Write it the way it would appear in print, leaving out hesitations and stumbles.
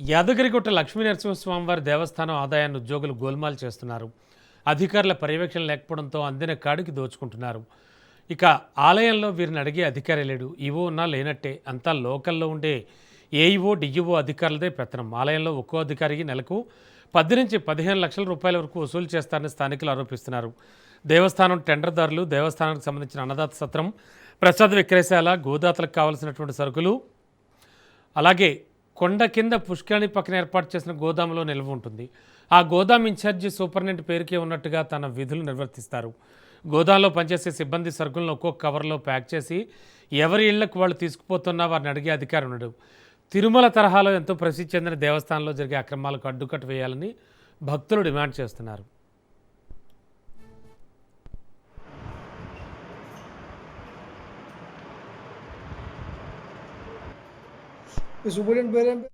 యాదగిరిగుట్ట లక్ష్మీనరసింహస్వామివారి దేవస్థానం ఆదాయాన్ని ఉద్యోగులు గోల్మాల్ చేస్తున్నారు. అధికారుల పర్యవేక్షణ లేకపోవడంతో అందిన కాడికి దోచుకుంటున్నారు. ఇక ఆలయంలో వీరిని అడిగే అధికారి లేడు. ఈవో ఉన్నా లేనట్టే. అంతా లోకల్లో ఉండే ఏఈఓ డిఈఓ అధికారులదే పెత్తనం. ఆలయంలో ఒక్కో అధికారికి నెలకు 10 నుంచి 15 లక్షల రూపాయల వరకు వసూలు చేస్తారని స్థానికులు ఆరోపిస్తున్నారు. దేవస్థానం టెండర్దారులు, దేవస్థానానికి సంబంధించిన అన్నదాత సత్రం, ప్రసాద విక్రయశాల, గోదాతలకు కావలసినటువంటి సరుకులు, అలాగే కొండ కింద పుష్కరిణి పక్కన ఏర్పాటు చేసిన గోదాములో నిల్వ ఉంటుంది. ఆ గోదాం ఇన్ఛార్జి సూపరింటెండెంట్ పేరుకే ఉన్నట్టుగా తన విధులు నిర్వర్తిస్తారు. గోదాంలో పనిచేసే సిబ్బంది సరుకులను ఒక్కొక్క కవర్లో ప్యాక్ చేసి ఎవరి ఇళ్లకు వాళ్ళు తీసుకుపోతున్నా వారిని అడిగే అధికారం ఉండడు. తిరుమల తరహాలో ఎంతో ప్రసిద్ధి చెందిన దేవస్థానంలో జరిగే అక్రమాలకు అడ్డుకట్ట వేయాలని భక్తులు డిమాండ్ చేస్తున్నారు. सुपरिटेंडेंट